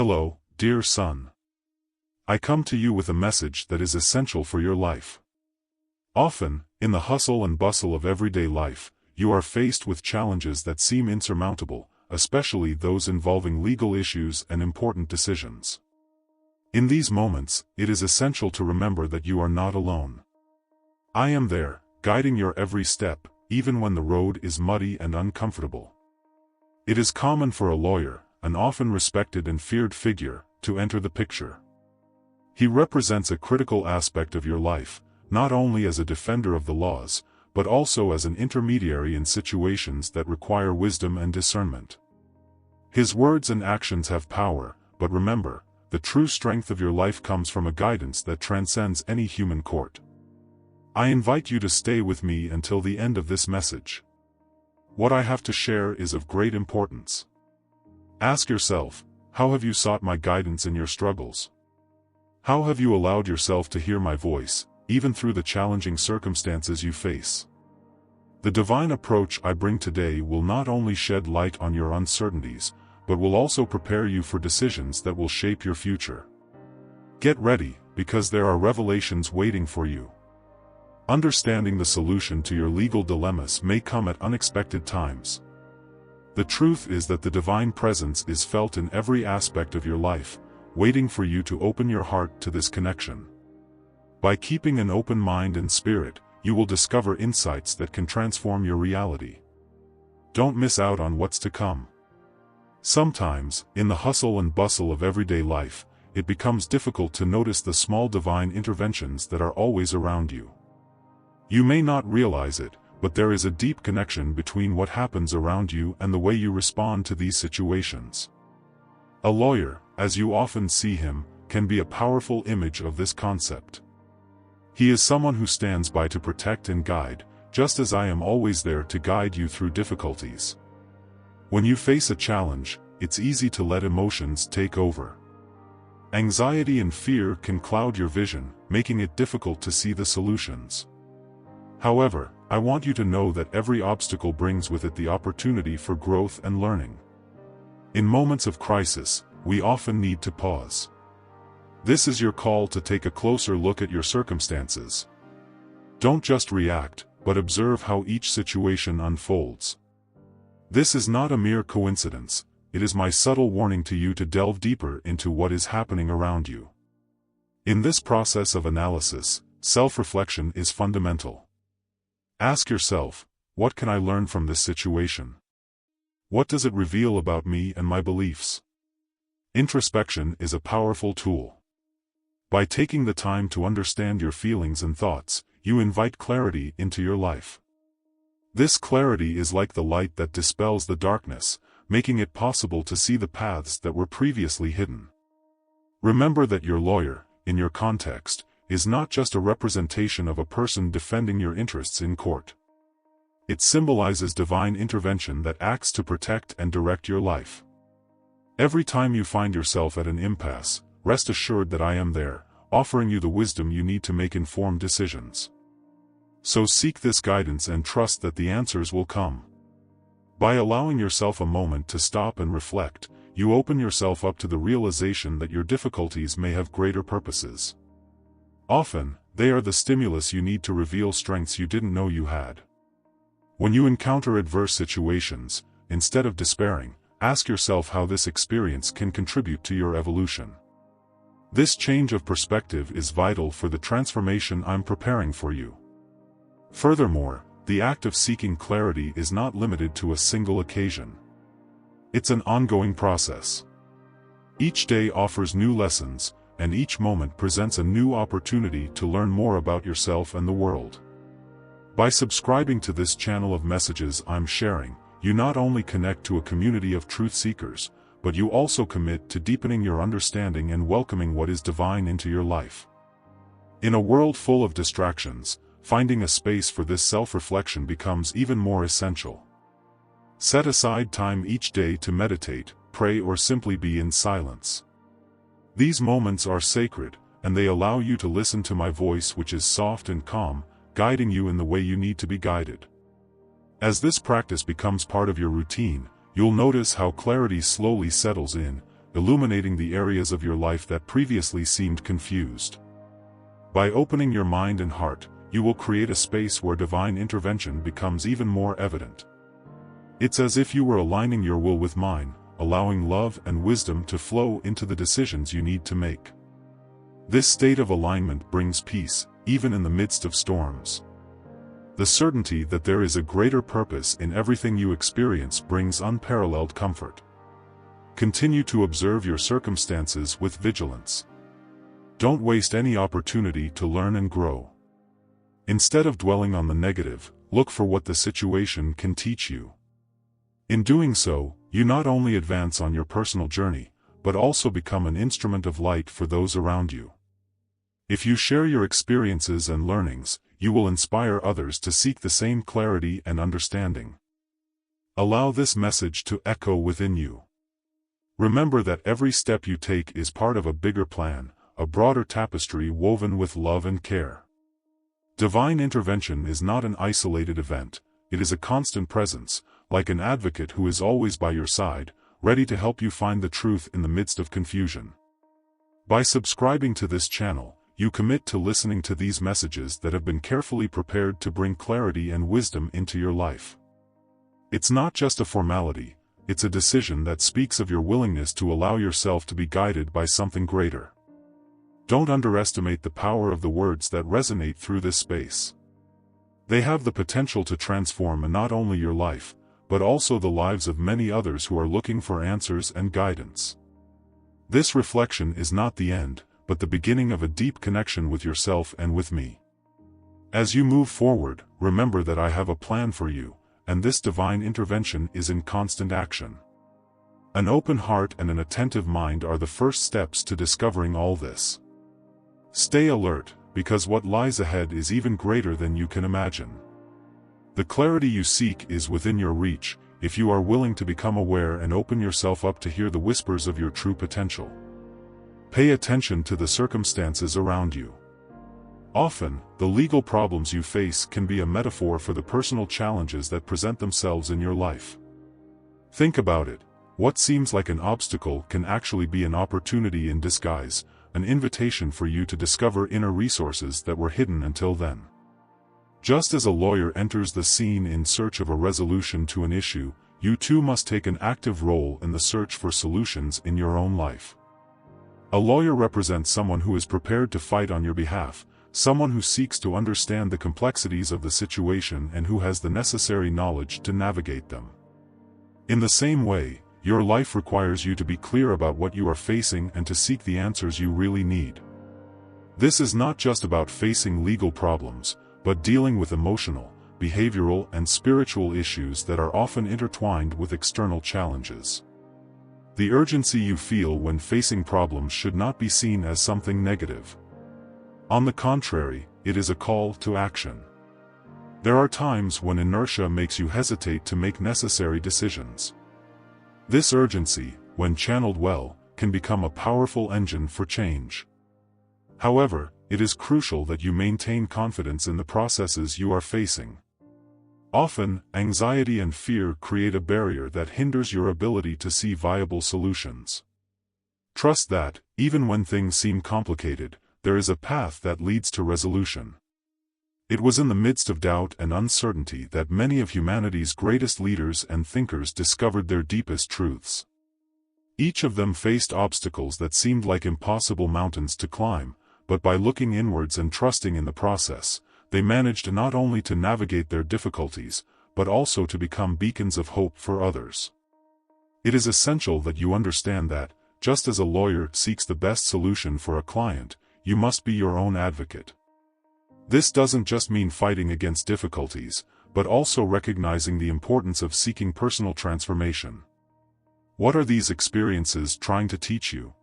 Hello, dear son. I come to you with a message that is essential for your life. Often, in the hustle and bustle of everyday life, you are faced with challenges that seem insurmountable, especially those involving legal issues and important decisions. In these moments, it is essential to remember that you are not alone. I am there, guiding your every step, even when the road is muddy and uncomfortable. It is common for a lawyer, an often respected and feared figure, to enter the picture. He represents a critical aspect of your life, not only as a defender of the laws, but also as an intermediary in situations that require wisdom and discernment. His words and actions have power, but remember, the true strength of your life comes from a guidance that transcends any human court. I invite you to stay with me until the end of this message. What I have to share is of great importance. Ask yourself, how have you sought my guidance in your struggles? How have you allowed yourself to hear my voice, even through the challenging circumstances you face? The divine approach I bring today will not only shed light on your uncertainties, but will also prepare you for decisions that will shape your future. Get ready, because there are revelations waiting for you. Understanding the solution to your legal dilemmas may come at unexpected times. The truth is that the divine presence is felt in every aspect of your life, waiting for you to open your heart to this connection. By keeping an open mind and spirit, you will discover insights that can transform your reality. Don't miss out on what's to come. Sometimes, in the hustle and bustle of everyday life, it becomes difficult to notice the small divine interventions that are always around you. You may not realize it, but there is a deep connection between what happens around you and the way you respond to these situations. A lawyer, as you often see him, can be a powerful image of this concept. He is someone who stands by to protect and guide, just as I am always there to guide you through difficulties. When you face a challenge, it's easy to let emotions take over. Anxiety and fear can cloud your vision, making it difficult to see the solutions. However, I want you to know that every obstacle brings with it the opportunity for growth and learning. In moments of crisis, we often need to pause. This is your call to take a closer look at your circumstances. Don't just react, but observe how each situation unfolds. This is not a mere coincidence, it is my subtle warning to you to delve deeper into what is happening around you. In this process of analysis, self-reflection is fundamental. Ask yourself, what can I learn from this situation? What does it reveal about me and my beliefs? Introspection is a powerful tool. By taking the time to understand your feelings and thoughts, you invite clarity into your life. This clarity is like the light that dispels the darkness, making it possible to see the paths that were previously hidden. Remember that your lawyer, in your context, is not just a representation of a person defending your interests in court. It symbolizes divine intervention that acts to protect and direct your life. Every time you find yourself at an impasse, rest assured that I am there, offering you the wisdom you need to make informed decisions. So seek this guidance and trust that the answers will come. By allowing yourself a moment to stop and reflect, you open yourself up to the realization that your difficulties may have greater purposes. Often, they are the stimulus you need to reveal strengths you didn't know you had. When you encounter adverse situations, instead of despairing, ask yourself how this experience can contribute to your evolution. This change of perspective is vital for the transformation I'm preparing for you. Furthermore, the act of seeking clarity is not limited to a single occasion. It's an ongoing process. Each day offers new lessons, and each moment presents a new opportunity to learn more about yourself and the world. By subscribing to this channel of messages I'm sharing, you not only connect to a community of truth seekers, but you also commit to deepening your understanding and welcoming what is divine into your life. In a world full of distractions, finding a space for this self-reflection becomes even more essential. Set aside time each day to meditate, pray, or simply be in silence. These moments are sacred, and they allow you to listen to my voice, which is soft and calm, guiding you in the way you need to be guided. As this practice becomes part of your routine, you'll notice how clarity slowly settles in, illuminating the areas of your life that previously seemed confused. By opening your mind and heart, you will create a space where divine intervention becomes even more evident. It's as if you were aligning your will with mine, allowing love and wisdom to flow into the decisions you need to make. This state of alignment brings peace, even in the midst of storms. The certainty that there is a greater purpose in everything you experience brings unparalleled comfort. Continue to observe your circumstances with vigilance. Don't waste any opportunity to learn and grow. Instead of dwelling on the negative, look for what the situation can teach you. In doing so, you not only advance on your personal journey, but also become an instrument of light for those around you. If you share your experiences and learnings, you will inspire others to seek the same clarity and understanding. Allow this message to echo within you. Remember that every step you take is part of a bigger plan, a broader tapestry woven with love and care. Divine intervention is not an isolated event, it is a constant presence, like an advocate who is always by your side, ready to help you find the truth in the midst of confusion. By subscribing to this channel, you commit to listening to these messages that have been carefully prepared to bring clarity and wisdom into your life. It's not just a formality, it's a decision that speaks of your willingness to allow yourself to be guided by something greater. Don't underestimate the power of the words that resonate through this space. They have the potential to transform not only your life, but also the lives of many others who are looking for answers and guidance. This reflection is not the end, but the beginning of a deep connection with yourself and with me. As you move forward, remember that I have a plan for you, and this divine intervention is in constant action. An open heart and an attentive mind are the first steps to discovering all this. Stay alert, because what lies ahead is even greater than you can imagine. The clarity you seek is within your reach, if you are willing to become aware and open yourself up to hear the whispers of your true potential. Pay attention to the circumstances around you. Often, the legal problems you face can be a metaphor for the personal challenges that present themselves in your life. Think about it. What seems like an obstacle can actually be an opportunity in disguise, an invitation for you to discover inner resources that were hidden until then. Just as a lawyer enters the scene in search of a resolution to an issue, you too must take an active role in the search for solutions in your own life. A lawyer represents someone who is prepared to fight on your behalf, someone who seeks to understand the complexities of the situation and who has the necessary knowledge to navigate them. In the same way, your life requires you to be clear about what you are facing and to seek the answers you really need. This is not just about facing legal problems, but dealing with emotional, behavioral and spiritual issues that are often intertwined with external challenges. The urgency you feel when facing problems should not be seen as something negative. On the contrary, it is a call to action. There are times when inertia makes you hesitate to make necessary decisions. This urgency, when channeled well, can become a powerful engine for change. However, it is crucial that you maintain confidence in the processes you are facing. Often, anxiety and fear create a barrier that hinders your ability to see viable solutions. Trust that, even when things seem complicated, there is a path that leads to resolution. It was in the midst of doubt and uncertainty that many of humanity's greatest leaders and thinkers discovered their deepest truths. Each of them faced obstacles that seemed like impossible mountains to climb, but by looking inwards and trusting in the process, they managed not only to navigate their difficulties, but also to become beacons of hope for others. It is essential that you understand that, just as a lawyer seeks the best solution for a client, you must be your own advocate. This doesn't just mean fighting against difficulties, but also recognizing the importance of seeking personal transformation. What are these experiences trying to teach you?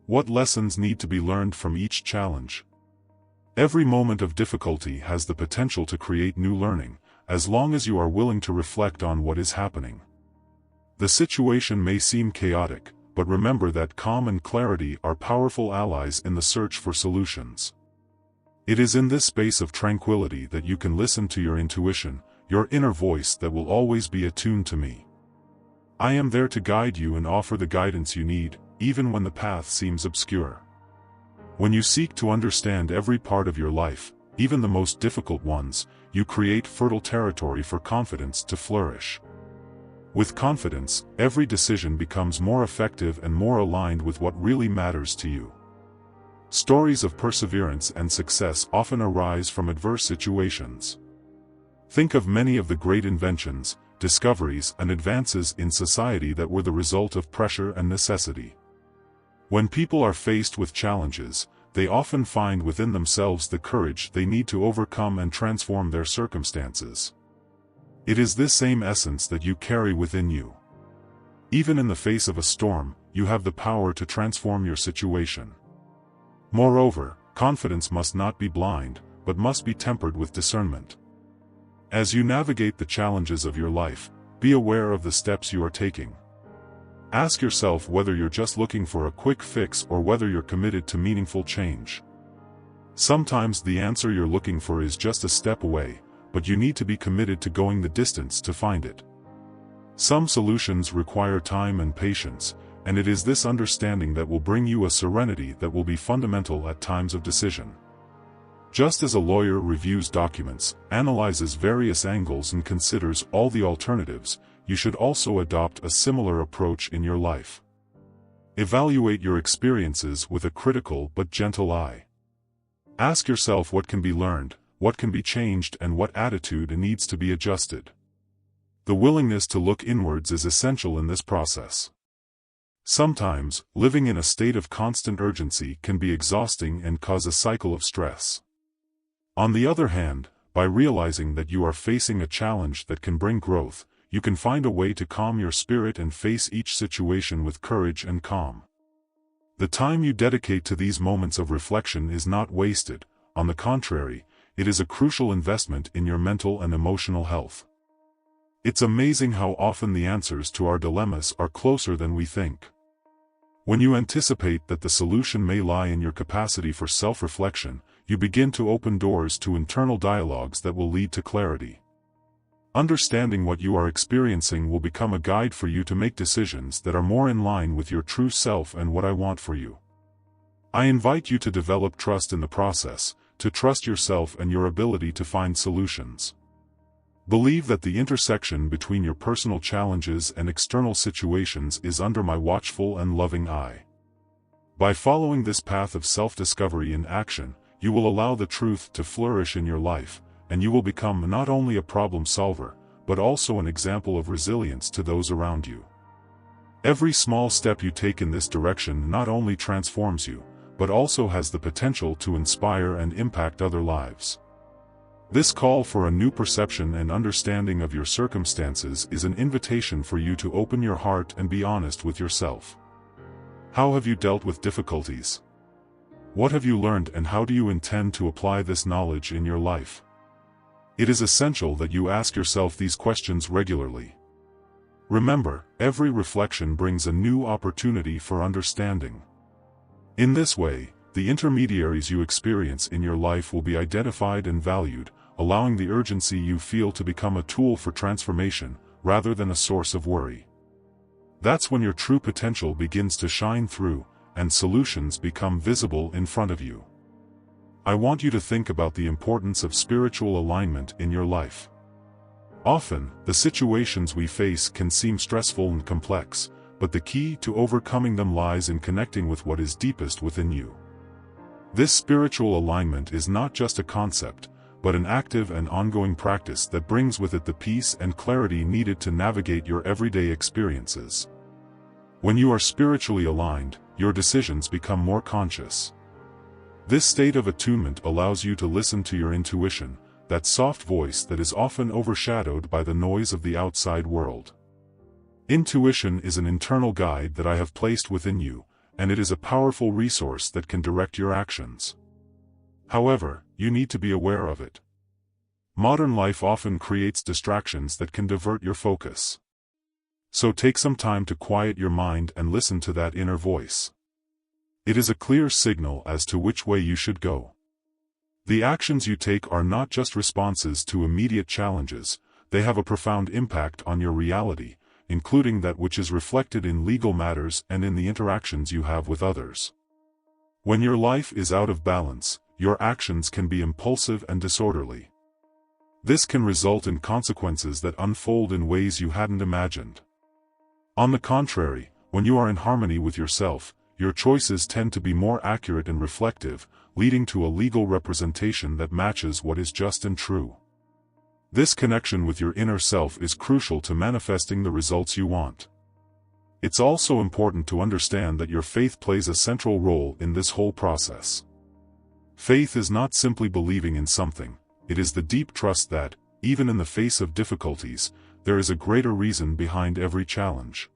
What lessons need to be learned from each challenge? Every moment of difficulty has the potential to create new learning, as long as you are willing to reflect on what is happening. The situation may seem chaotic, but remember that calm and clarity are powerful allies in the search for solutions. It is in this space of tranquility that you can listen to your intuition, your inner voice that will always be attuned to me. I am there to guide you and offer the guidance you need, even when the path seems obscure. When you seek to understand every part of your life, even the most difficult ones, you create fertile territory for confidence to flourish. With confidence, every decision becomes more effective and more aligned with what really matters to you. Stories of perseverance and success often arise from adverse situations. Think of many of the great inventions, discoveries, and advances in society that were the result of pressure and necessity. When people are faced with challenges, they often find within themselves the courage they need to overcome and transform their circumstances. It is this same essence that you carry within you. Even in the face of a storm, you have the power to transform your situation. Moreover, confidence must not be blind, but must be tempered with discernment. As you navigate the challenges of your life, be aware of the steps you are taking. Ask yourself whether you're just looking for a quick fix or whether you're committed to meaningful change. Sometimes the answer you're looking for is just a step away, but you need to be committed to going the distance to find it. Some solutions require time and patience, and it is this understanding that will bring you a serenity that will be fundamental at times of decision. Just as a lawyer reviews documents, analyzes various angles and considers all the alternatives, you should also adopt a similar approach in your life. Evaluate your experiences with a critical but gentle eye. Ask yourself what can be learned, what can be changed, and what attitude needs to be adjusted. The willingness to look inwards is essential in this process. Sometimes, living in a state of constant urgency can be exhausting and cause a cycle of stress. On the other hand, by realizing that you are facing a challenge that can bring growth, you can find a way to calm your spirit and face each situation with courage and calm. The time you dedicate to these moments of reflection is not wasted. On the contrary, it is a crucial investment in your mental and emotional health. It's amazing how often the answers to our dilemmas are closer than we think. When you anticipate that the solution may lie in your capacity for self-reflection, you begin to open doors to internal dialogues that will lead to clarity. Understanding what you are experiencing will become a guide for you to make decisions that are more in line with your true self and what I want for you. I invite you to develop trust in the process, to trust yourself and your ability to find solutions. Believe that the intersection between your personal challenges and external situations is under my watchful and loving eye. By following this path of self-discovery in action, you will allow the truth to flourish in your life, and you will become not only a problem solver, but also an example of resilience to those around you. Every small step you take in this direction not only transforms you, but also has the potential to inspire and impact other lives. This call for a new perception and understanding of your circumstances is an invitation for you to open your heart and be honest with yourself. How have you dealt with difficulties? What have you learned, and how do you intend to apply this knowledge in your life? It is essential that you ask yourself these questions regularly. Remember, every reflection brings a new opportunity for understanding. In this way, the intermediaries you experience in your life will be identified and valued, allowing the urgency you feel to become a tool for transformation, rather than a source of worry. That's when your true potential begins to shine through, and solutions become visible in front of you. I want you to think about the importance of spiritual alignment in your life. Often, the situations we face can seem stressful and complex, but the key to overcoming them lies in connecting with what is deepest within you. This spiritual alignment is not just a concept, but an active and ongoing practice that brings with it the peace and clarity needed to navigate your everyday experiences. When you are spiritually aligned, your decisions become more conscious. This state of attunement allows you to listen to your intuition, that soft voice that is often overshadowed by the noise of the outside world. Intuition is an internal guide that I have placed within you, and it is a powerful resource that can direct your actions. However, you need to be aware of it. Modern life often creates distractions that can divert your focus. So take some time to quiet your mind and listen to that inner voice. It is a clear signal as to which way you should go. The actions you take are not just responses to immediate challenges, they have a profound impact on your reality, including that which is reflected in legal matters and in the interactions you have with others. When your life is out of balance, your actions can be impulsive and disorderly. This can result in consequences that unfold in ways you hadn't imagined. On the contrary, when you are in harmony with yourself, your choices tend to be more accurate and reflective, leading to a legal representation that matches what is just and true. This connection with your inner self is crucial to manifesting the results you want. It's also important to understand that your faith plays a central role in this whole process. Faith is not simply believing in something, it is the deep trust that, even in the face of difficulties, there is a greater reason behind every challenge.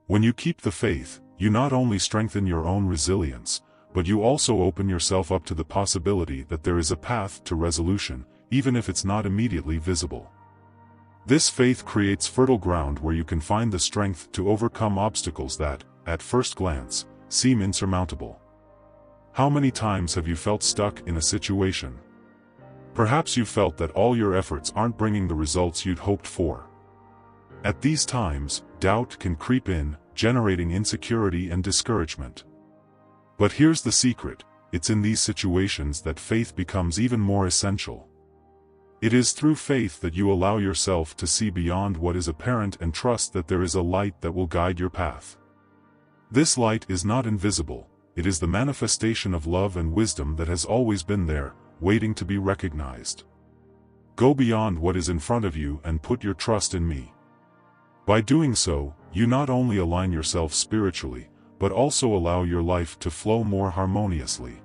When you keep the faith, you not only strengthen your own resilience, but you also open yourself up to the possibility that there is a path to resolution, even if it's not immediately visible. This faith creates fertile ground where you can find the strength to overcome obstacles that, at first glance, seem insurmountable. How many times have you felt stuck in a situation? Perhaps you felt that all your efforts aren't bringing the results you'd hoped for. At these times, doubt can creep in, generating insecurity and discouragement. But here's the secret, it's in these situations that faith becomes even more essential. It is through faith that you allow yourself to see beyond what is apparent and trust that there is a light that will guide your path. This light is not invisible, it is the manifestation of love and wisdom that has always been there, waiting to be recognized. Go beyond what is in front of you and put your trust in me. By doing so, you not only align yourself spiritually, but also allow your life to flow more harmoniously.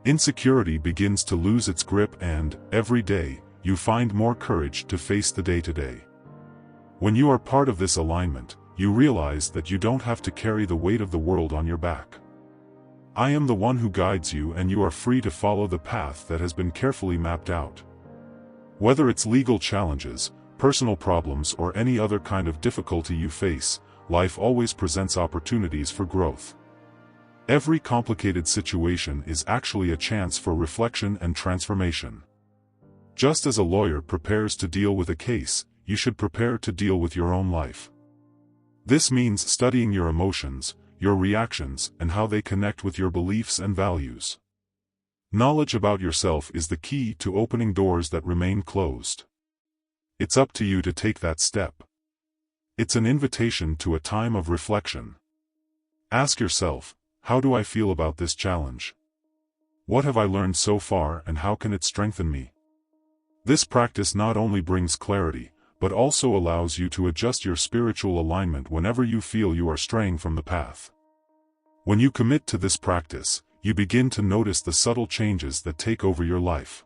Insecurity begins to lose its grip and, every day, you find more courage to face the day-to-day. When you are part of this alignment, you realize that you don't have to carry the weight of the world on your back. I am the one who guides you, and you are free to follow the path that has been carefully mapped out. Whether it's legal challenges, personal problems, or any other kind of difficulty you face, life always presents opportunities for growth. Every complicated situation is actually a chance for reflection and transformation. Just as a lawyer prepares to deal with a case, you should prepare to deal with your own life. This means studying your emotions, your reactions, and how they connect with your beliefs and values. Knowledge about yourself is the key to opening doors that remain closed. It's up to you to take that step. It's an invitation to a time of reflection. Ask yourself, how do I feel about this challenge? What have I learned so far, and how can it strengthen me? This practice not only brings clarity, but also allows you to adjust your spiritual alignment whenever you feel you are straying from the path. When you commit to this practice, you begin to notice the subtle changes that take over your life.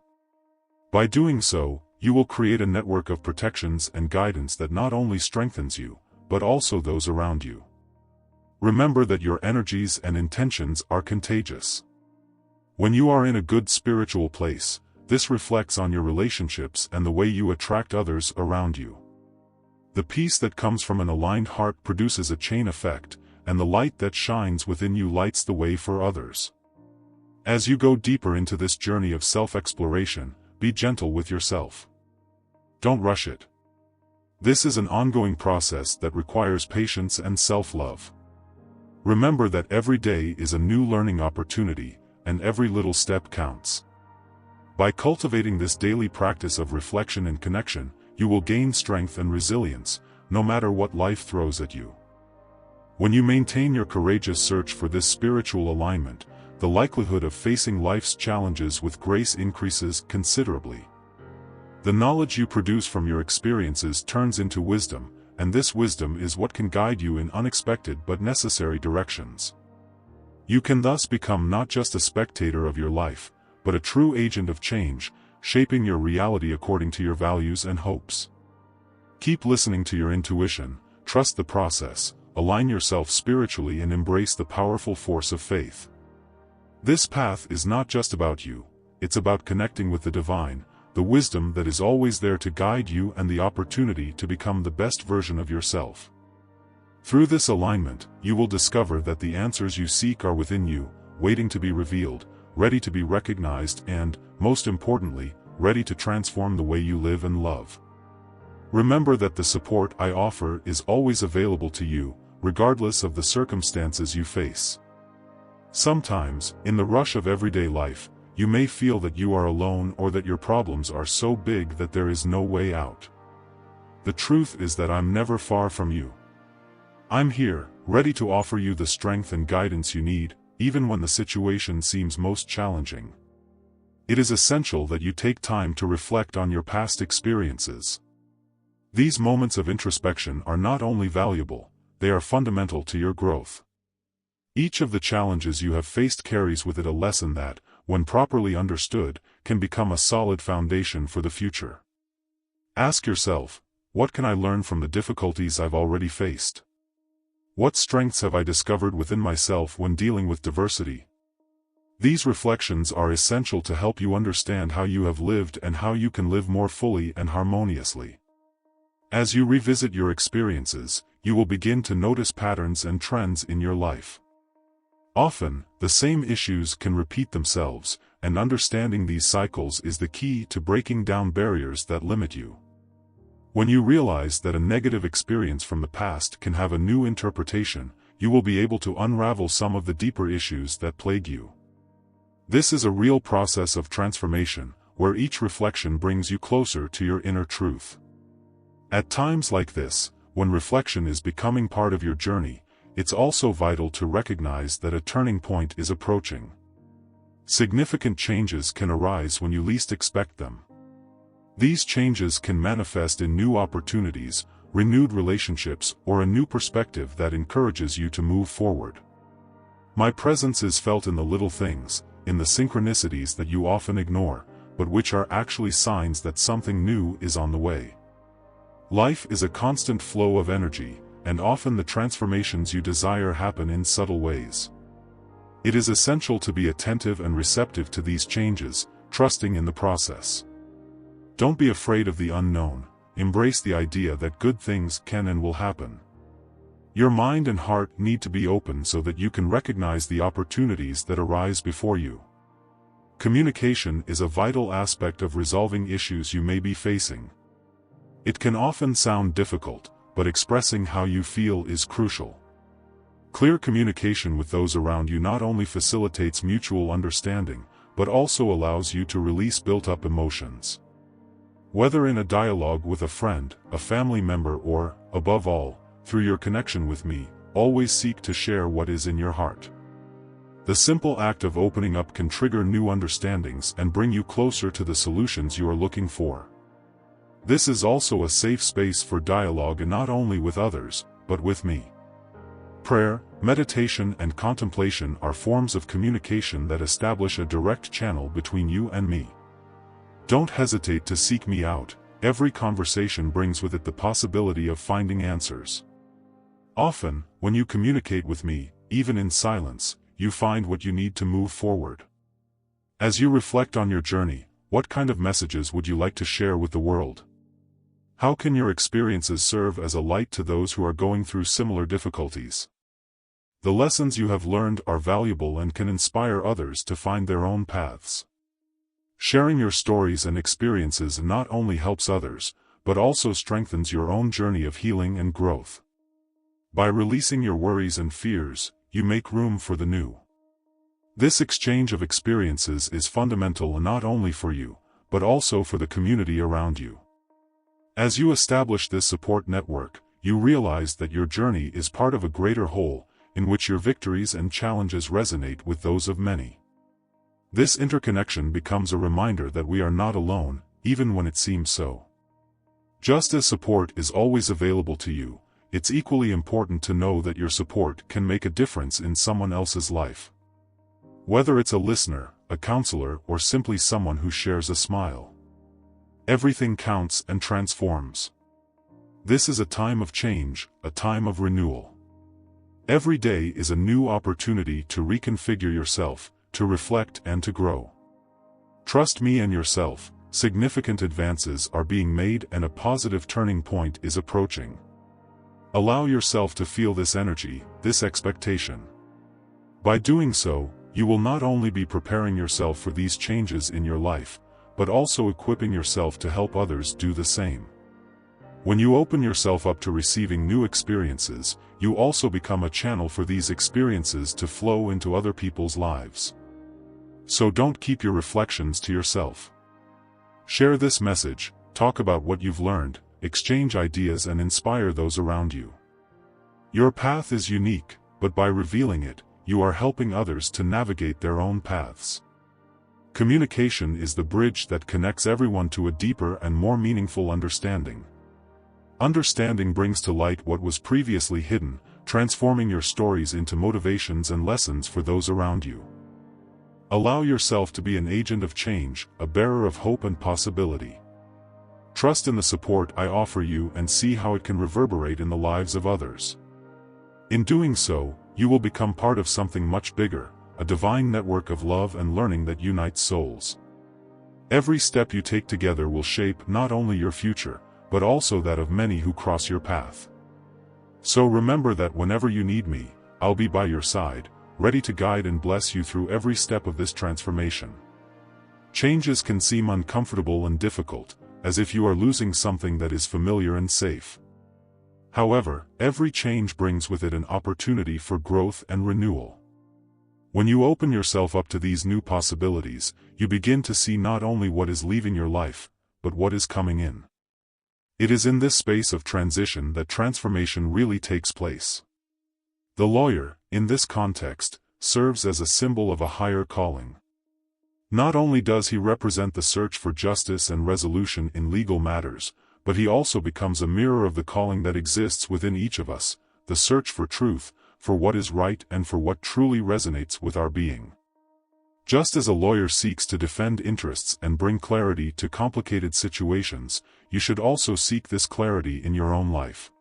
By doing so, you will create a network of protections and guidance that not only strengthens you, but also those around you. Remember that your energies and intentions are contagious. When you are in a good spiritual place, this reflects on your relationships and the way you attract others around you. The peace that comes from an aligned heart produces a chain effect, and the light that shines within you lights the way for others. As you go deeper into this journey of self-exploration, be gentle with yourself. Don't rush it. This is an ongoing process that requires patience and self-love. Remember that every day is a new learning opportunity, and every little step counts. By cultivating this daily practice of reflection and connection, you will gain strength and resilience, no matter what life throws at you. When you maintain your courageous search for this spiritual alignment, the likelihood of facing life's challenges with grace increases considerably. The knowledge you produce from your experiences turns into wisdom, and this wisdom is what can guide you in unexpected but necessary directions. You can thus become not just a spectator of your life, but a true agent of change, shaping your reality according to your values and hopes. Keep listening to your intuition, trust the process, align yourself spiritually, and embrace the powerful force of faith. This path is not just about you, it's about connecting with the divine, the wisdom that is always there to guide you, and the opportunity to become the best version of yourself. Through this alignment, you will discover that the answers you seek are within you, waiting to be revealed, ready to be recognized, and, most importantly, ready to transform the way you live and love. Remember that the support I offer is always available to you, regardless of the circumstances you face. Sometimes, in the rush of everyday life, you may feel that you are alone or that your problems are so big that there is no way out. The truth is that I'm never far from you. I'm here, ready to offer you the strength and guidance you need, even when the situation seems most challenging. It is essential that you take time to reflect on your past experiences. These moments of introspection are not only valuable, they are fundamental to your growth. Each of the challenges you have faced carries with it a lesson that, when properly understood, can become a solid foundation for the future. Ask yourself, what can I learn from the difficulties I've already faced? What strengths have I discovered within myself when dealing with diversity? These reflections are essential to help you understand how you have lived and how you can live more fully and harmoniously. As you revisit your experiences, you will begin to notice patterns and trends in your life. Often, the same issues can repeat themselves, and understanding these cycles is the key to breaking down barriers that limit you. When you realize that a negative experience from the past can have a new interpretation, you will be able to unravel some of the deeper issues that plague you. This is a real process of transformation, where each reflection brings you closer to your inner truth. At times like this, when reflection is becoming part of your journey, it's also vital to recognize that a turning point is approaching. Significant changes can arise when you least expect them. These changes can manifest in new opportunities, renewed relationships, or a new perspective that encourages you to move forward. My presence is felt in the little things, in the synchronicities that you often ignore, but which are actually signs that something new is on the way. Life is a constant flow of energy, and often the transformations you desire happen in subtle ways. It is essential to be attentive and receptive to these changes, trusting in the process. Don't be afraid of the unknown, embrace the idea that good things can and will happen. Your mind and heart need to be open so that you can recognize the opportunities that arise before you. Communication is a vital aspect of resolving issues you may be facing. It can often sound difficult, but expressing how you feel is crucial. Clear communication with those around you not only facilitates mutual understanding, but also allows you to release built-up emotions. Whether in a dialogue with a friend, a family member, or, above all, through your connection with me, always seek to share what is in your heart. The simple act of opening up can trigger new understandings and bring you closer to the solutions you are looking for. This is also a safe space for dialogue, and not only with others, but with me. Prayer, meditation, and contemplation are forms of communication that establish a direct channel between you and me. Don't hesitate to seek me out. Every conversation brings with it the possibility of finding answers. Often, when you communicate with me, even in silence, you find what you need to move forward. As you reflect on your journey, what kind of messages would you like to share with the world? How can your experiences serve as a light to those who are going through similar difficulties? The lessons you have learned are valuable and can inspire others to find their own paths. Sharing your stories and experiences not only helps others, but also strengthens your own journey of healing and growth. By releasing your worries and fears, you make room for the new. This exchange of experiences is fundamental not only for you, but also for the community around you. As you establish this support network, you realize that your journey is part of a greater whole, in which your victories and challenges resonate with those of many. This interconnection becomes a reminder that we are not alone, even when it seems so. Just as support is always available to you, it's equally important to know that your support can make a difference in someone else's life. Whether it's a listener, a counselor, or simply someone who shares a smile. Everything counts and transforms. This is a time of change, a time of renewal. Every day is a new opportunity to reconfigure yourself, to reflect and to grow. Trust me and yourself, significant advances are being made and a positive turning point is approaching. Allow yourself to feel this energy, this expectation. By doing so, you will not only be preparing yourself for these changes in your life, but also equipping yourself to help others do the same. When you open yourself up to receiving new experiences, you also become a channel for these experiences to flow into other people's lives. So don't keep your reflections to yourself. Share this message, talk about what you've learned, exchange ideas and inspire those around you. Your path is unique, but by revealing it, you are helping others to navigate their own paths. Communication is the bridge that connects everyone to a deeper and more meaningful understanding. Understanding brings to light what was previously hidden, transforming your stories into motivations and lessons for those around you. Allow yourself to be an agent of change, a bearer of hope and possibility. Trust in the support I offer you and see how it can reverberate in the lives of others. In doing so, you will become part of something much bigger, a divine network of love and learning that unites souls. Every step you take together will shape not only your future, but also that of many who cross your path. So remember that whenever you need me, I'll be by your side, ready to guide and bless you through every step of this transformation. Changes can seem uncomfortable and difficult, as if you are losing something that is familiar and safe. However, every change brings with it an opportunity for growth and renewal. When you open yourself up to these new possibilities, you begin to see not only what is leaving your life, but what is coming in. It is in this space of transition that transformation really takes place. The lawyer, in this context, serves as a symbol of a higher calling. Not only does he represent the search for justice and resolution in legal matters, but he also becomes a mirror of the calling that exists within each of us, the search for truth, for what is right and for what truly resonates with our being. Just as a lawyer seeks to defend interests and bring clarity to complicated situations, you should also seek this clarity in your own life.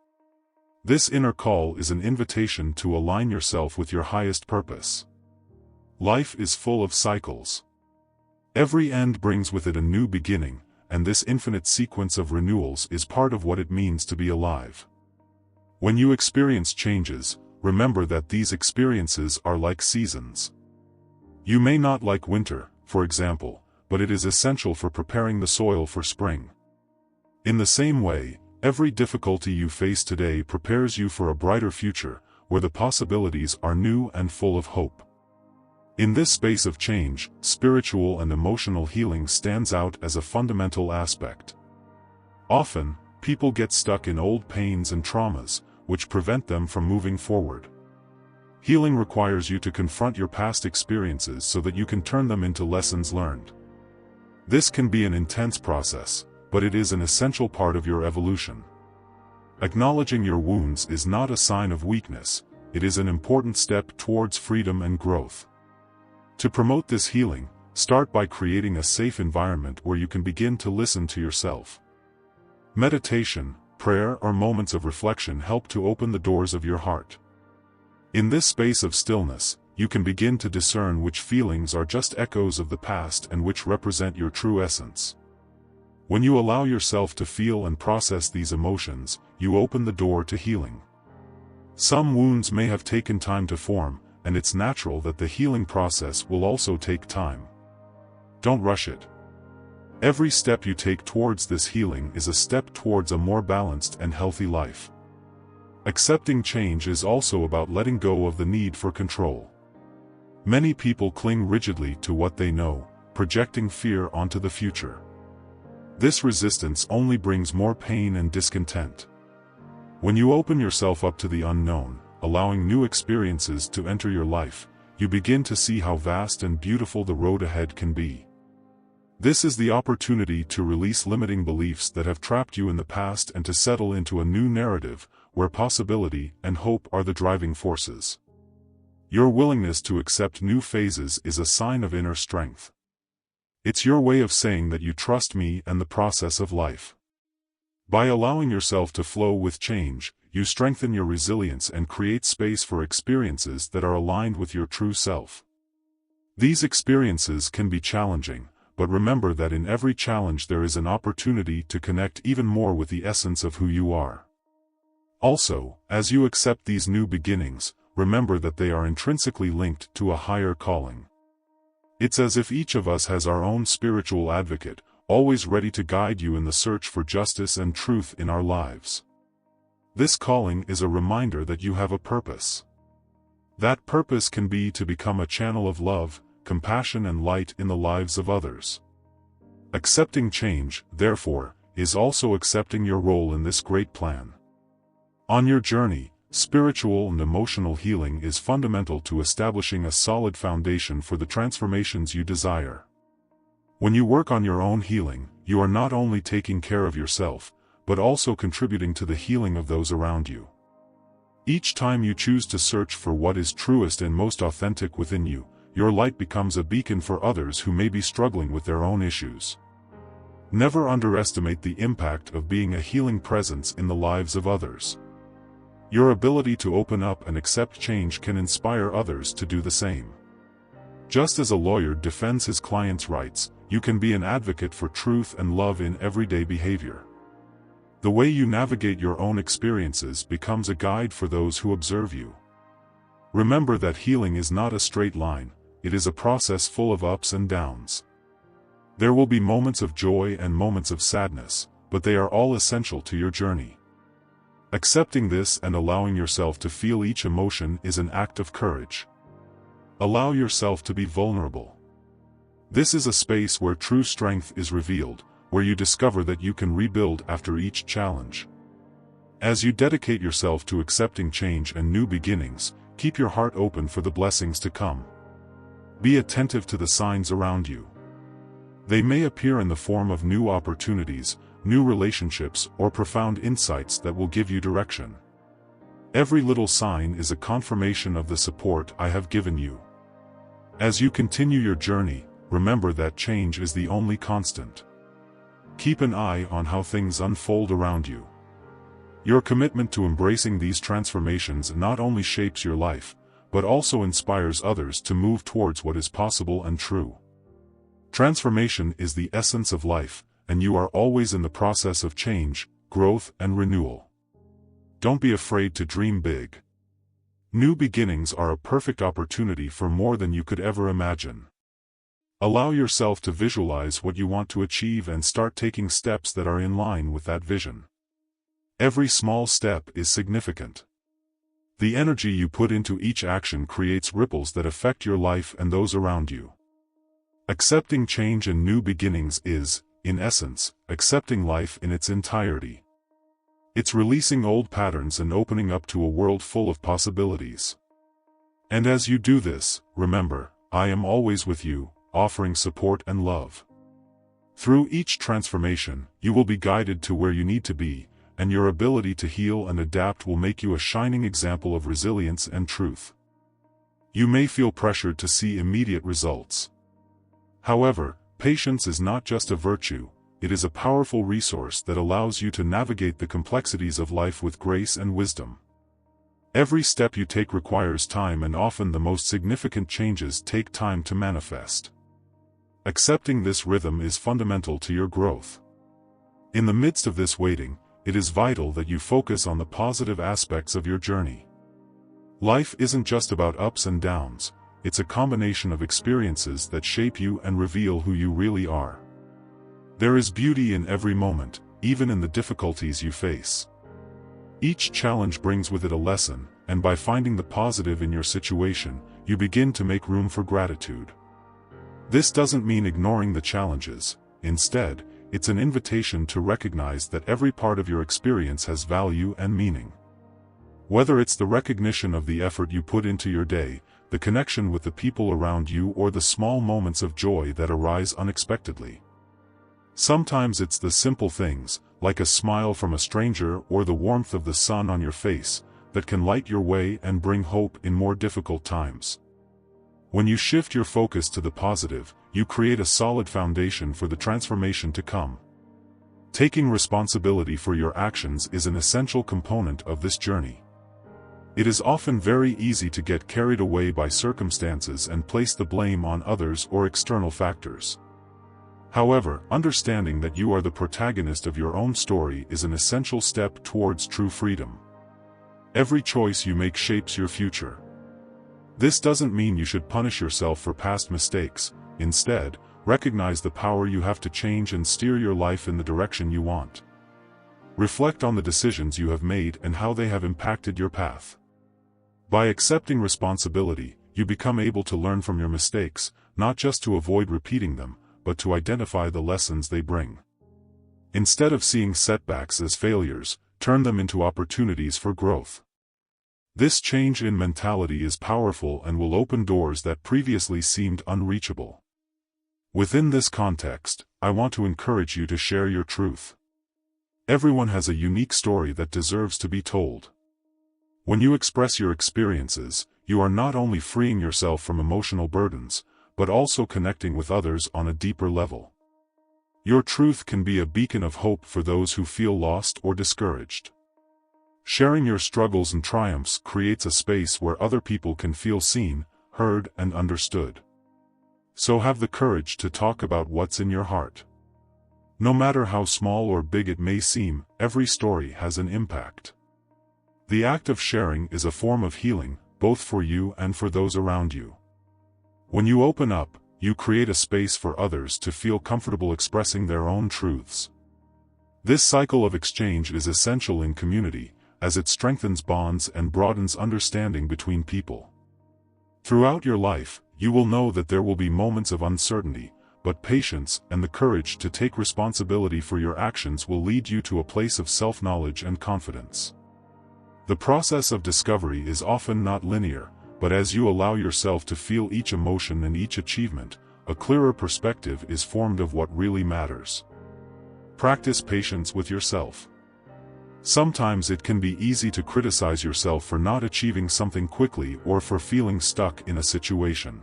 This inner call is an invitation to align yourself with your highest purpose. Life is full of cycles. Every end brings with it a new beginning, and this infinite sequence of renewals is part of what it means to be alive. When you experience changes, remember that these experiences are like seasons. You may not like winter, for example, but it is essential for preparing the soil for spring. In the same way, every difficulty you face today prepares you for a brighter future, where the possibilities are new and full of hope. In this space of change, spiritual and emotional healing stands out as a fundamental aspect. Often, people get stuck in old pains and traumas, which prevent them from moving forward. Healing requires you to confront your past experiences so that you can turn them into lessons learned. This can be an intense process, but it is an essential part of your evolution. Acknowledging your wounds is not a sign of weakness, it is an important step towards freedom and growth. To promote this healing, start by creating a safe environment where you can begin to listen to yourself. Meditation, prayer or moments of reflection help to open the doors of your heart. In this space of stillness, you can begin to discern which feelings are just echoes of the past and which represent your true essence. When you allow yourself to feel and process these emotions, you open the door to healing. Some wounds may have taken time to form, and it's natural that the healing process will also take time. Don't rush it. Every step you take towards this healing is a step towards a more balanced and healthy life. Accepting change is also about letting go of the need for control. Many people cling rigidly to what they know, projecting fear onto the future. This resistance only brings more pain and discontent. When you open yourself up to the unknown, allowing new experiences to enter your life, you begin to see how vast and beautiful the road ahead can be. This is the opportunity to release limiting beliefs that have trapped you in the past and to settle into a new narrative, where possibility and hope are the driving forces. Your willingness to accept new phases is a sign of inner strength. It's your way of saying that you trust me and the process of life. By allowing yourself to flow with change, you strengthen your resilience and create space for experiences that are aligned with your true self. These experiences can be challenging, but remember that in every challenge there is an opportunity to connect even more with the essence of who you are. Also, as you accept these new beginnings, remember that they are intrinsically linked to a higher calling. It's as if each of us has our own spiritual advocate, always ready to guide you in the search for justice and truth in our lives. This calling is a reminder that you have a purpose. That purpose can be to become a channel of love, compassion and light in the lives of others. Accepting change, therefore, is also accepting your role in this great plan. On your journey, spiritual and emotional healing is fundamental to establishing a solid foundation for the transformations you desire. When you work on your own healing, you are not only taking care of yourself, but also contributing to the healing of those around you. Each time you choose to search for what is truest and most authentic within you, your light becomes a beacon for others who may be struggling with their own issues. Never underestimate the impact of being a healing presence in the lives of others. Your ability to open up and accept change can inspire others to do the same. Just as a lawyer defends his client's rights, you can be an advocate for truth and love in everyday behavior. The way you navigate your own experiences becomes a guide for those who observe you. Remember that healing is not a straight line, it is a process full of ups and downs. There will be moments of joy and moments of sadness, but they are all essential to your journey. Accepting this and allowing yourself to feel each emotion is an act of courage. Allow yourself to be vulnerable. This is a space where true strength is revealed, where you discover that you can rebuild after each challenge. As you dedicate yourself to accepting change and new beginnings, keep your heart open for the blessings to come. Be attentive to the signs around you. They may appear in the form of new opportunities, new relationships, or profound insights that will give you direction. Every little sign is a confirmation of the support I have given you. As you continue your journey, remember that change is the only constant. Keep an eye on how things unfold around you. Your commitment to embracing these transformations not only shapes your life, but also inspires others to move towards what is possible and true. Transformation is the essence of life, and you are always in the process of change, growth, and renewal. Don't be afraid to dream big. New beginnings are a perfect opportunity for more than you could ever imagine. Allow yourself to visualize what you want to achieve and start taking steps that are in line with that vision. Every small step is significant. The energy you put into each action creates ripples that affect your life and those around you. Accepting change and new beginnings is, in essence, accepting life in its entirety. It's releasing old patterns and opening up to a world full of possibilities. And as you do this, remember, I am always with you, offering support and love. Through each transformation, you will be guided to where you need to be, and your ability to heal and adapt will make you a shining example of resilience and truth. You may feel pressured to see immediate results. However, patience is not just a virtue, it is a powerful resource that allows you to navigate the complexities of life with grace and wisdom. Every step you take requires time, and often the most significant changes take time to manifest. Accepting this rhythm is fundamental to your growth. In the midst of this waiting, it is vital that you focus on the positive aspects of your journey. Life isn't just about ups and downs, it's a combination of experiences that shape you and reveal who you really are. There is beauty in every moment, even in the difficulties you face. Each challenge brings with it a lesson, and by finding the positive in your situation, you begin to make room for gratitude. This doesn't mean ignoring the challenges. Instead, it's an invitation to recognize that every part of your experience has value and meaning. Whether it's the recognition of the effort you put into your day, the connection with the people around you, or the small moments of joy that arise unexpectedly. Sometimes it's the simple things, like a smile from a stranger or the warmth of the sun on your face, that can light your way and bring hope in more difficult times. When you shift your focus to the positive, you create a solid foundation for the transformation to come. Taking responsibility for your actions is an essential component of this journey. It is often very easy to get carried away by circumstances and place the blame on others or external factors. However, understanding that you are the protagonist of your own story is an essential step towards true freedom. Every choice you make shapes your future. This doesn't mean you should punish yourself for past mistakes. Instead, recognize the power you have to change and steer your life in the direction you want. Reflect on the decisions you have made and how they have impacted your path. By accepting responsibility, you become able to learn from your mistakes, not just to avoid repeating them, but to identify the lessons they bring. Instead of seeing setbacks as failures, turn them into opportunities for growth. This change in mentality is powerful and will open doors that previously seemed unreachable. Within this context, I want to encourage you to share your truth. Everyone has a unique story that deserves to be told. When you express your experiences, you are not only freeing yourself from emotional burdens, but also connecting with others on a deeper level. Your truth can be a beacon of hope for those who feel lost or discouraged. Sharing your struggles and triumphs creates a space where other people can feel seen, heard, and understood. So have the courage to talk about what's in your heart. No matter how small or big it may seem, every story has an impact. The act of sharing is a form of healing, both for you and for those around you. When you open up, you create a space for others to feel comfortable expressing their own truths. This cycle of exchange is essential in community, as it strengthens bonds and broadens understanding between people. Throughout your life, you will know that there will be moments of uncertainty, but patience and the courage to take responsibility for your actions will lead you to a place of self-knowledge and confidence. The process of discovery is often not linear, but as you allow yourself to feel each emotion and each achievement, a clearer perspective is formed of what really matters. Practice patience with yourself. Sometimes it can be easy to criticize yourself for not achieving something quickly or for feeling stuck in a situation.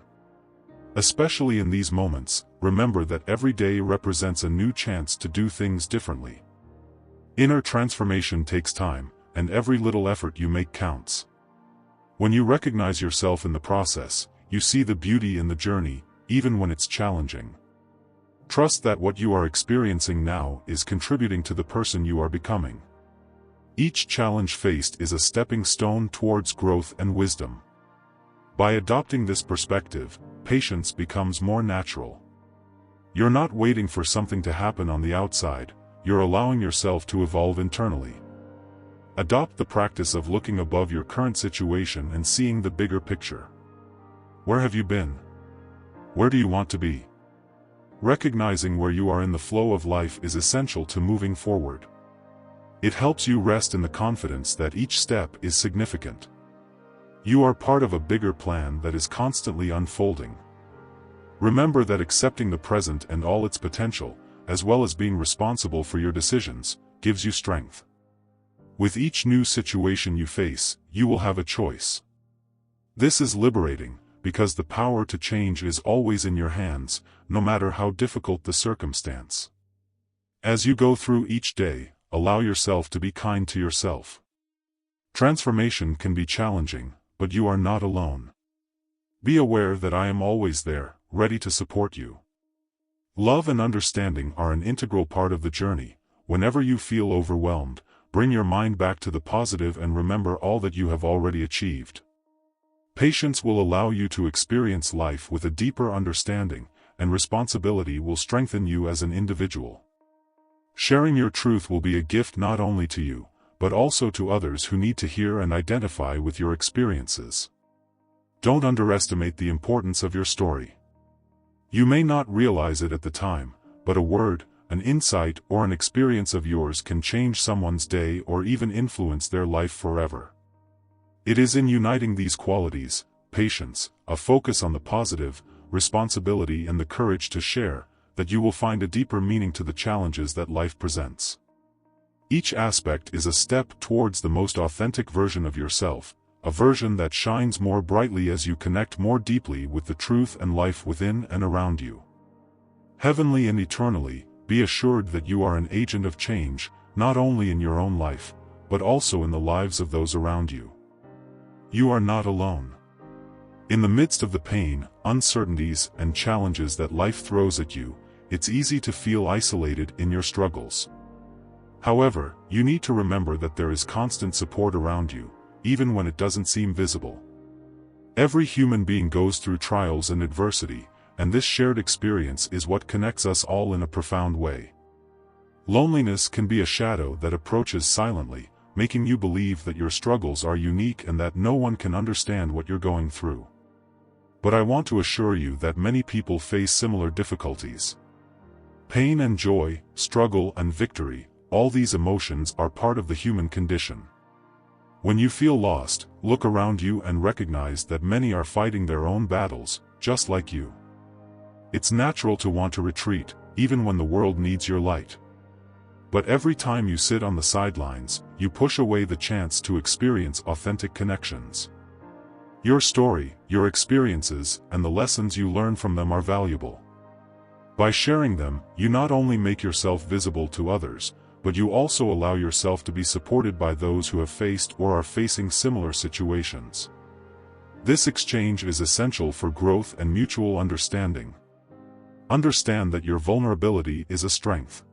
Especially in these moments, remember that every day represents a new chance to do things differently. Inner transformation takes time, and every little effort you make counts. When you recognize yourself in the process, you see the beauty in the journey, even when it's challenging. Trust that what you are experiencing now is contributing to the person you are becoming. Each challenge faced is a stepping stone towards growth and wisdom. By adopting this perspective, patience becomes more natural. You're not waiting for something to happen on the outside, you're allowing yourself to evolve internally. Adopt the practice of looking above your current situation and seeing the bigger picture. Where have you been? Where do you want to be? Recognizing where you are in the flow of life is essential to moving forward. It helps you rest in the confidence that each step is significant. You are part of a bigger plan that is constantly unfolding. Remember that accepting the present and all its potential, as well as being responsible for your decisions, gives you strength. With each new situation you face, you will have a choice. This is liberating, because the power to change is always in your hands, no matter how difficult the circumstance. As you go through each day, allow yourself to be kind to yourself. Transformation can be challenging, but you are not alone. Be aware that I am always there, ready to support you. Love and understanding are an integral part of the journey. Whenever you feel overwhelmed, bring your mind back to the positive and remember all that you have already achieved. Patience will allow you to experience life with a deeper understanding, and responsibility will strengthen you as an individual. Sharing your truth will be a gift not only to you, but also to others who need to hear and identify with your experiences. Don't underestimate the importance of your story. You may not realize it at the time, but a word, an insight, or an experience of yours can change someone's day or even influence their life forever. It is in uniting these qualities, patience, a focus on the positive, responsibility, and the courage to share, that you will find a deeper meaning to the challenges that life presents. Each aspect is a step towards the most authentic version of yourself, a version that shines more brightly as you connect more deeply with the truth and life within and around you. Heavenly and eternally, be assured that you are an agent of change, not only in your own life, but also in the lives of those around you. You are not alone. In the midst of the pain, uncertainties, and challenges that life throws at you, it's easy to feel isolated in your struggles. However, you need to remember that there is constant support around you, even when it doesn't seem visible. Every human being goes through trials and adversity, and this shared experience is what connects us all in a profound way. Loneliness can be a shadow that approaches silently, making you believe that your struggles are unique and that no one can understand what you're going through. But I want to assure you that many people face similar difficulties. Pain and joy, struggle and victory, all these emotions are part of the human condition. When you feel lost, look around you and recognize that many are fighting their own battles, just like you. It's natural to want to retreat, even when the world needs your light. But every time you sit on the sidelines, you push away the chance to experience authentic connections. Your story, your experiences, and the lessons you learn from them are valuable. By sharing them, you not only make yourself visible to others, but you also allow yourself to be supported by those who have faced or are facing similar situations. This exchange is essential for growth and mutual understanding. Understand that your vulnerability is a strength.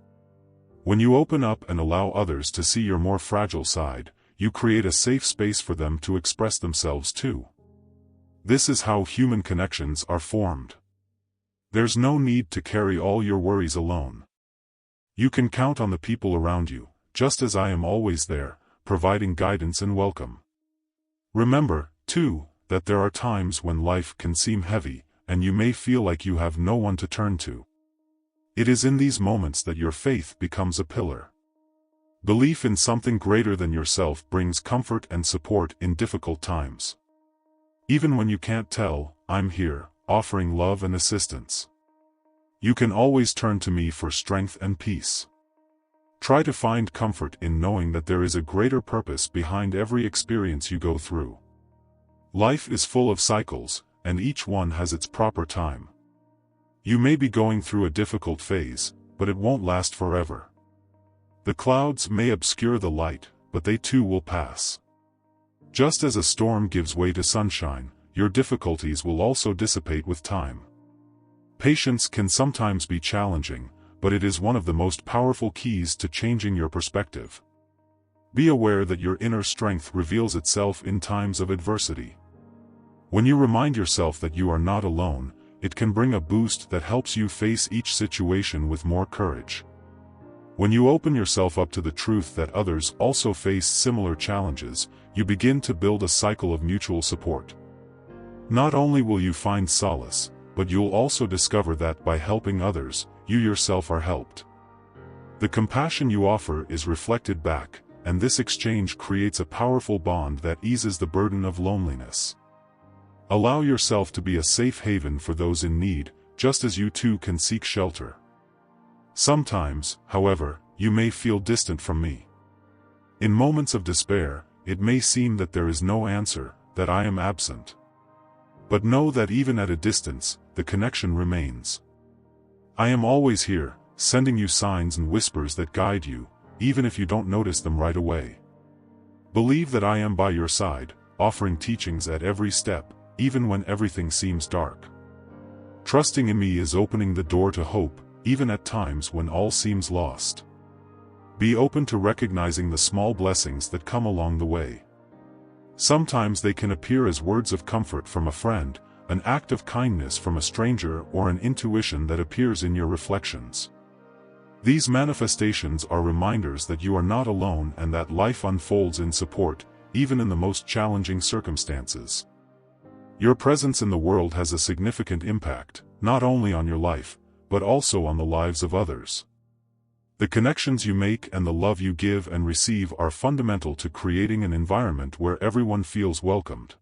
When you open up and allow others to see your more fragile side, you create a safe space for them to express themselves too. This is how human connections are formed. There's no need to carry all your worries alone. You can count on the people around you, just as I am always there, providing guidance and welcome. Remember, too, that there are times when life can seem heavy, and you may feel like you have no one to turn to. It is in these moments that your faith becomes a pillar. Belief in something greater than yourself brings comfort and support in difficult times. Even when you can't tell, I'm here, offering love and assistance. You can always turn to me for strength and peace. Try to find comfort in knowing that there is a greater purpose behind every experience you go through. Life is full of cycles, and each one has its proper time. You may be going through a difficult phase, but it won't last forever. The clouds may obscure the light, but they too will pass. Just as a storm gives way to sunshine, your difficulties will also dissipate with time. Patience can sometimes be challenging, but it is one of the most powerful keys to changing your perspective. Be aware that your inner strength reveals itself in times of adversity. When you remind yourself that you are not alone, it can bring a boost that helps you face each situation with more courage. When you open yourself up to the truth that others also face similar challenges, you begin to build a cycle of mutual support. Not only will you find solace, but you'll also discover that by helping others, you yourself are helped. The compassion you offer is reflected back, and this exchange creates a powerful bond that eases the burden of loneliness. Allow yourself to be a safe haven for those in need, just as you too can seek shelter. Sometimes, however, you may feel distant from me. In moments of despair, it may seem that there is no answer, that I am absent. But know that even at a distance, the connection remains. I am always here, sending you signs and whispers that guide you, even if you don't notice them right away. Believe that I am by your side, offering teachings at every step, even when everything seems dark. Trusting in me is opening the door to hope, even at times when all seems lost. Be open to recognizing the small blessings that come along the way. Sometimes they can appear as words of comfort from a friend, an act of kindness from a stranger, or an intuition that appears in your reflections. These manifestations are reminders that you are not alone and that life unfolds in support, even in the most challenging circumstances. Your presence in the world has a significant impact, not only on your life, but also on the lives of others. The connections you make and the love you give and receive are fundamental to creating an environment where everyone feels welcomed.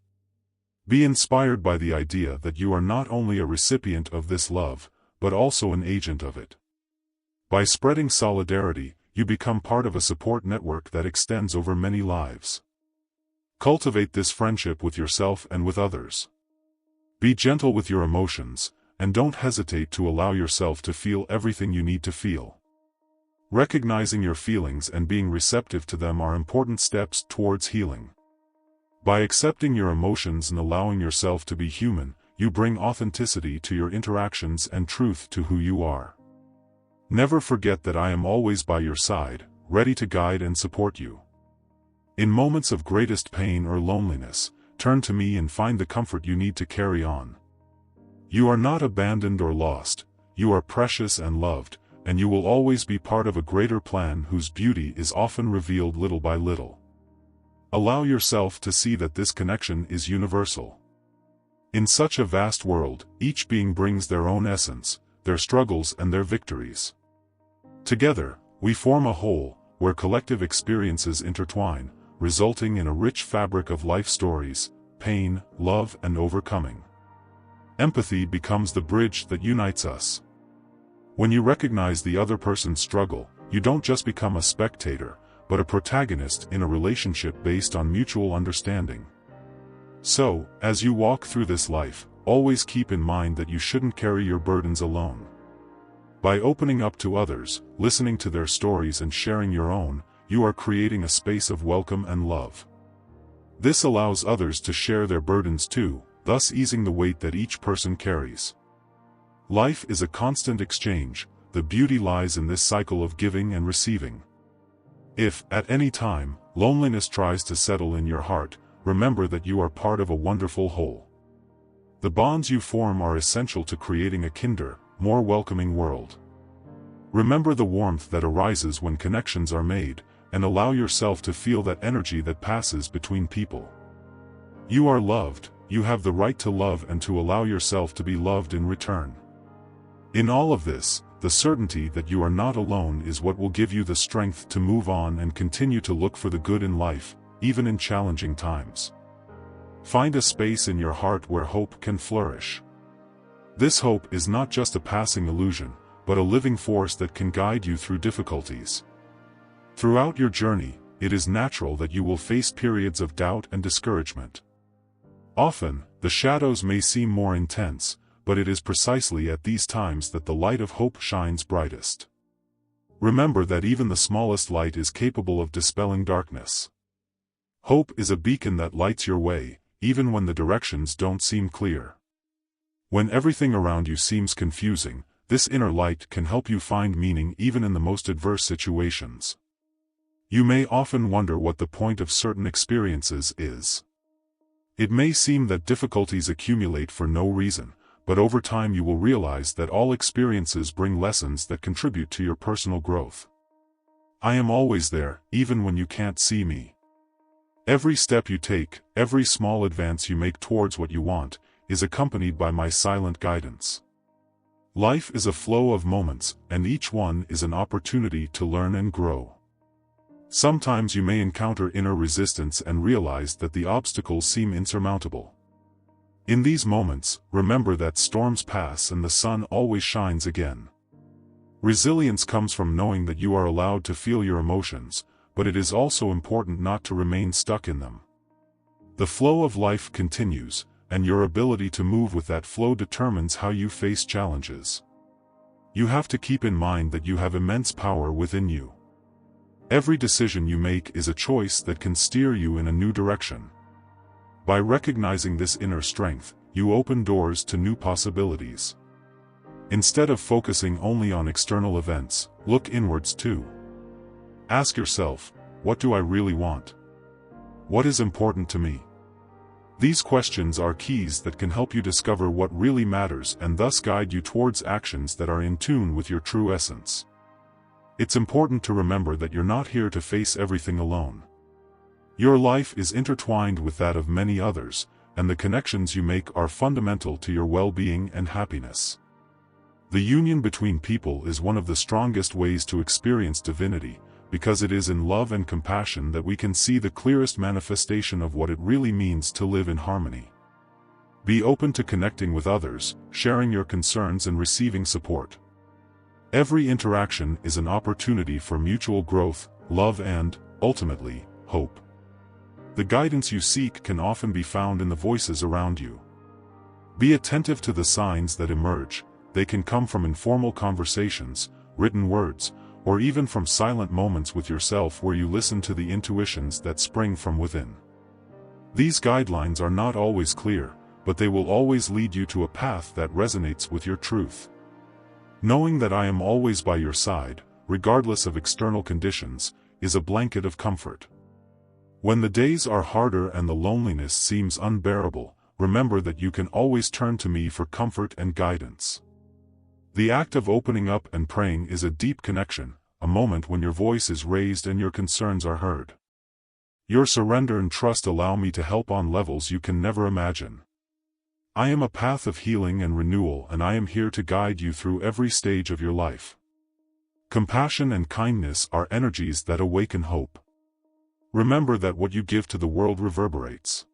Be inspired by the idea that you are not only a recipient of this love, but also an agent of it. By spreading solidarity, you become part of a support network that extends over many lives. Cultivate this friendship with yourself and with others. Be gentle with your emotions, and don't hesitate to allow yourself to feel everything you need to feel. Recognizing your feelings and being receptive to them are important steps towards healing. By accepting your emotions and allowing yourself to be human, you bring authenticity to your interactions and truth to who you are. Never forget that I am always by your side, ready to guide and support you. In moments of greatest pain or loneliness, turn to me and find the comfort you need to carry on. You are not abandoned or lost, you are precious and loved, and you will always be part of a greater plan whose beauty is often revealed little by little. Allow yourself to see that this connection is universal. In such a vast world, each being brings their own essence, their struggles and their victories. Together, we form a whole, where collective experiences intertwine, resulting in a rich fabric of life stories, pain, love and overcoming. Empathy becomes the bridge that unites us. When you recognize the other person's struggle, you don't just become a spectator, but a protagonist in a relationship based on mutual understanding. So, as you walk through this life, always keep in mind that you shouldn't carry your burdens alone. By opening up to others, listening to their stories and sharing your own, you are creating a space of welcome and love. This allows others to share their burdens too, thus easing the weight that each person carries. Life is a constant exchange, the beauty lies in this cycle of giving and receiving. If, at any time, loneliness tries to settle in your heart, remember that you are part of a wonderful whole. The bonds you form are essential to creating a kinder, more welcoming world. Remember the warmth that arises when connections are made, and allow yourself to feel that energy that passes between people. You are loved, you have the right to love and to allow yourself to be loved in return. In all of this, the certainty that you are not alone is what will give you the strength to move on and continue to look for the good in life, even in challenging times. Find a space in your heart where hope can flourish. This hope is not just a passing illusion, but a living force that can guide you through difficulties. Throughout your journey, it is natural that you will face periods of doubt and discouragement. Often, the shadows may seem more intense, but it is precisely at these times that the light of hope shines brightest. Remember that even the smallest light is capable of dispelling darkness. Hope is a beacon that lights your way, even when the directions don't seem clear. When everything around you seems confusing, this inner light can help you find meaning even in the most adverse situations. You may often wonder what the point of certain experiences is. It may seem that difficulties accumulate for no reason, but over time you will realize that all experiences bring lessons that contribute to your personal growth. I am always there, even when you can't see me. Every step you take, every small advance you make towards what you want, is accompanied by my silent guidance. Life is a flow of moments, and each one is an opportunity to learn and grow. Sometimes you may encounter inner resistance and realize that the obstacles seem insurmountable. In these moments, remember that storms pass and the sun always shines again. Resilience comes from knowing that you are allowed to feel your emotions, but it is also important not to remain stuck in them. The flow of life continues, and your ability to move with that flow determines how you face challenges. You have to keep in mind that you have immense power within you. Every decision you make is a choice that can steer you in a new direction. By recognizing this inner strength, you open doors to new possibilities. Instead of focusing only on external events, look inwards too. Ask yourself, what do I really want? What is important to me? These questions are keys that can help you discover what really matters and thus guide you towards actions that are in tune with your true essence. It's important to remember that you're not here to face everything alone. Your life is intertwined with that of many others, and the connections you make are fundamental to your well-being and happiness. The union between people is one of the strongest ways to experience divinity, because it is in love and compassion that we can see the clearest manifestation of what it really means to live in harmony. Be open to connecting with others, sharing your concerns and receiving support. Every interaction is an opportunity for mutual growth, love and, ultimately, hope. The guidance you seek can often be found in the voices around you. Be attentive to the signs that emerge. They can come from informal conversations, written words, or even from silent moments with yourself where you listen to the intuitions that spring from within. These guidelines are not always clear, but they will always lead you to a path that resonates with your truth. Knowing that I am always by your side, regardless of external conditions, is a blanket of comfort. When the days are harder and the loneliness seems unbearable, remember that you can always turn to me for comfort and guidance. The act of opening up and praying is a deep connection, a moment when your voice is raised and your concerns are heard. Your surrender and trust allow me to help on levels you can never imagine. I am a path of healing and renewal, and I am here to guide you through every stage of your life. Compassion and kindness are energies that awaken hope. Remember that what you give to the world reverberates.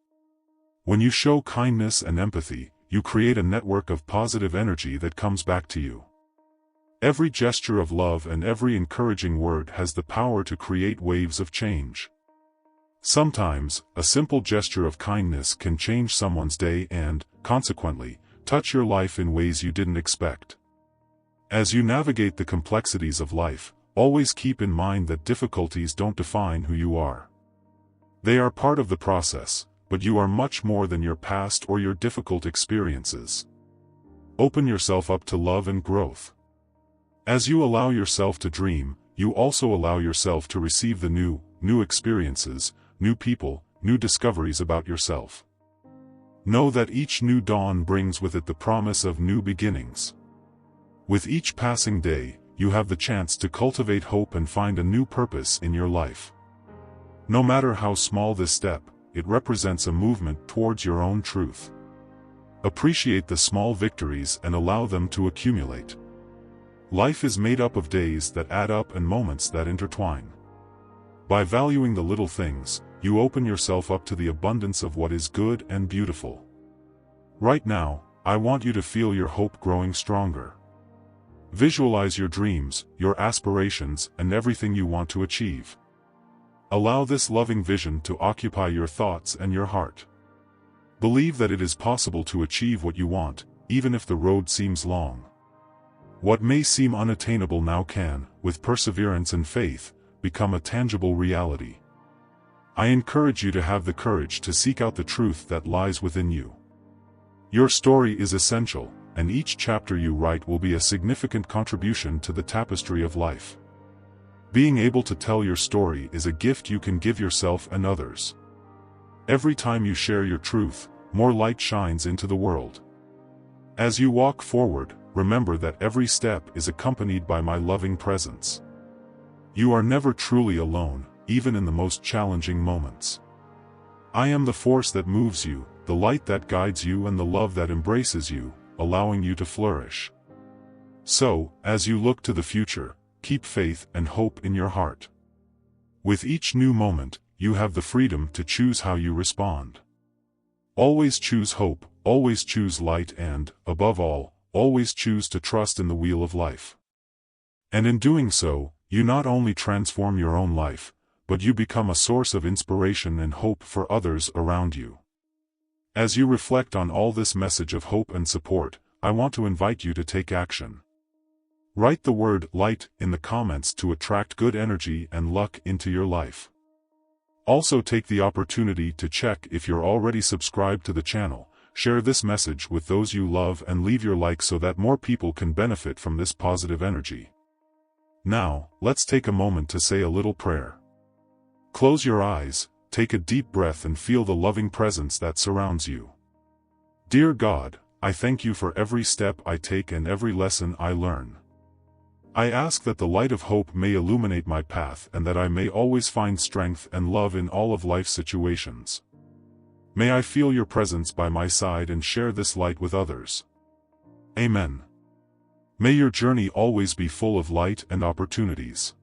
When you show kindness and empathy, you create a network of positive energy that comes back to you. Every gesture of love and every encouraging word has the power to create waves of change. Sometimes, a simple gesture of kindness can change someone's day and, consequently, touch your life in ways you didn't expect. As you navigate the complexities of life, always keep in mind that difficulties don't define who you are. They are part of the process, but you are much more than your past or your difficult experiences. Open yourself up to love and growth. As you allow yourself to dream, you also allow yourself to receive the new experiences, new people, new discoveries about yourself. Know that each new dawn brings with it the promise of new beginnings. With each passing day, you have the chance to cultivate hope and find a new purpose in your life. No matter how small this step, it represents a movement towards your own truth. Appreciate the small victories and allow them to accumulate. Life is made up of days that add up and moments that intertwine. By valuing the little things, you open yourself up to the abundance of what is good and beautiful. Right now, I want you to feel your hope growing stronger. Visualize your dreams, your aspirations, and everything you want to achieve. Allow this loving vision to occupy your thoughts and your heart. Believe that it is possible to achieve what you want, even if the road seems long. What may seem unattainable now can, with perseverance and faith, become a tangible reality. I encourage you to have the courage to seek out the truth that lies within you. Your story is essential, and each chapter you write will be a significant contribution to the tapestry of life. Being able to tell your story is a gift you can give yourself and others. Every time you share your truth, more light shines into the world. As you walk forward, remember that every step is accompanied by my loving presence. You are never truly alone, even in the most challenging moments. I am the force that moves you, the light that guides you, and the love that embraces you, allowing you to flourish. So, as you look to the future, keep faith and hope in your heart. With each new moment, you have the freedom to choose how you respond. Always choose hope, always choose light, and, above all, always choose to trust in the wheel of life. And in doing so, you not only transform your own life, but you become a source of inspiration and hope for others around you. As you reflect on all this message of hope and support, I want to invite you to take action. Write the word light in the comments to attract good energy and luck into your life. Also take the opportunity to check if you're already subscribed to the channel, share this message with those you love, and leave your like so that more people can benefit from this positive energy. Now, let's take a moment to say a little prayer. Close your eyes, take a deep breath, and feel the loving presence that surrounds you. Dear God, I thank you for every step I take and every lesson I learn. I ask that the light of hope may illuminate my path and that I may always find strength and love in all of life's situations. May I feel your presence by my side and share this light with others. Amen. May your journey always be full of light and opportunities.